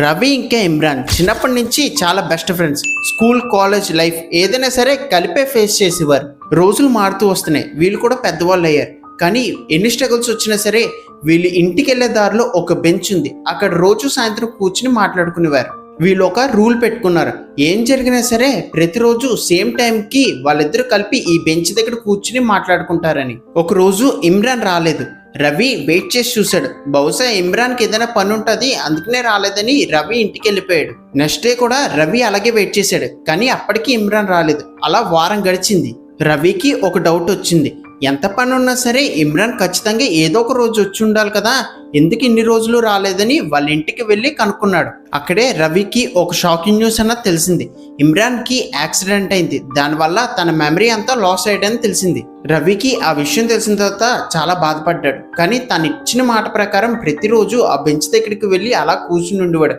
రవి ఇంకా ఇమ్రాన్ చిన్నప్పటి నుంచి చాలా best friends. School college life ఏదైనా సరే కలిపే ఫేస్ చేసేవారు. రోజులు మారుతూ వస్తున్నాయి, వీళ్ళు కూడా పెద్దవాళ్ళు అయ్యారు. కానీ ఎన్ని స్ట్రగుల్స్ వచ్చినా సరే వీళ్ళు ఇంటికి వెళ్ళే దారిలో ఒక బెంచ్ ఉంది, అక్కడ రోజు సాయంత్రం కూర్చుని మాట్లాడుకునేవారు. వీళ్ళు ఒక రూల్ పెట్టుకున్నారు, ఏం జరిగినా సరే ప్రతిరోజు సేమ్ టైంకి వాళ్ళిద్దరూ కలిపి ఈ బెంచ్ దగ్గర కూర్చుని మాట్లాడుకుంటారని. ఒక రోజు ఇమ్రాన్ రాలేదు. రవి వెయిట్ చేసి చూశాడు, బహుశా ఇమ్రాన్కి ఏదైనా పని ఉంటుంది అందుకనే రాలేదని రవి ఇంటికి వెళ్ళిపోయాడు. నెక్స్ట్ డే కూడా రవి అలాగే వెయిట్ చేశాడు, కానీ అప్పటికి ఇమ్రాన్ రాలేదు. అలా వారం గడిచింది. రవికి ఒక డౌట్ వచ్చింది, ఎంత పని ఉన్నా సరే ఇమ్రాన్ ఖచ్చితంగా ఏదో ఒక రోజు వచ్చి ఉండాలి కదా, ఎందుకు ఇన్ని రోజులు రాలేదని వాళ్ళ ఇంటికి వెళ్ళి కనుక్కున్నాడు. అక్కడే రవికి ఒక షాకింగ్ న్యూస్ అన్నది తెలిసింది. ఇమ్రాన్కి యాక్సిడెంట్ అయింది, దానివల్ల తన మెమరీ అంతా లాస్ అయ్యాడని తెలిసింది. రవికి ఆ విషయం తెలిసిన తర్వాత చాలా బాధపడ్డాడు. కానీ తను ఇచ్చిన మాట ప్రకారం ప్రతిరోజు ఆ బెంచ్ దగ్గరికి వెళ్ళి అలా కూర్చుని ఉండేవాడు.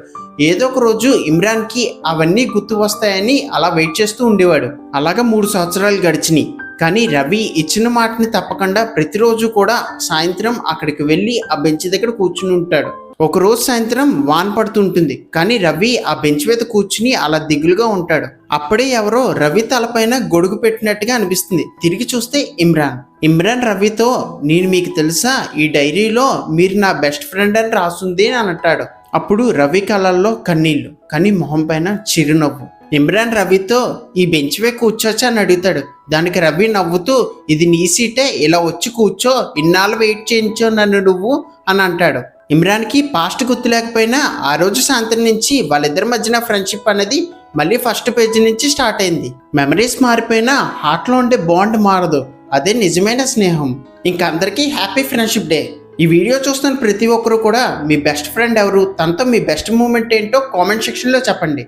ఏదో ఒక రోజు ఇమ్రాన్కి అవన్నీ గుర్తు వస్తాయని అలా వెయిట్ చేస్తూ ఉండేవాడు. అలాగా 3 సంవత్సరాలు గడిచినాయి. కానీ రవి ఇచ్చిన మాటని తప్పకుండా ప్రతిరోజు కూడా సాయంత్రం అక్కడికి వెళ్ళి ఆ బెంచ్ దగ్గర కూర్చుని ఉంటాడు. ఒకరోజు సాయంత్రం వాన పడుతుంటుంది, కానీ రవి ఆ బెంచ్ మీద కూర్చుని అలా దిగులుగా ఉంటాడు. అప్పుడే ఎవరో రవి తలపైన గొడుగు పెట్టినట్టుగా అనిపిస్తుంది. తిరిగి చూస్తే ఇమ్రాన్ రవితో, నేను మీకు తెలుసా, ఈ డైరీలో మీరు నా బెస్ట్ ఫ్రెండ్ అని రాసుంది అని అంటాడు. అప్పుడు రవి కళ్ళల్లో కన్నీళ్లు, కానీ మొహం పైన చిరునవ్వు. ఇమ్రాన్ రవితో, ఈ బెంచ్ వే కూర్చోచ్చా అని అడుగుతాడు. దానికి రవి నవ్వుతూ, ఇది నీ సీటే, ఇలా వచ్చి కూర్చో, ఇన్నాళ్ళు వెయిట్ చేయించో నన్ను నువ్వు అని అంటాడు. ఇమ్రాన్కి పాస్ట్ గుర్తు లేకపోయినా ఆ రోజు సాయంత్రం నుంచి వాళ్ళిద్దరి మధ్యన ఫ్రెండ్షిప్ అనేది మళ్ళీ ఫస్ట్ పేజీ నుంచి స్టార్ట్ అయింది. మెమరీస్ మారిపోయినా హార్ట్లో ఉండే బాండ్ మారదు, అదే నిజమైన స్నేహం. ఇంకా అందరికీ హ్యాపీ ఫ్రెండ్షిప్ డే. ఈ వీడియో చూస్తున్న ప్రతి ఒక్కరు కూడా మీ బెస్ట్ ఫ్రెండ్ ఎవరు, తనతో మీ బెస్ట్ మూమెంట్ ఏంటో కామెంట్ సెక్షన్లో చెప్పండి.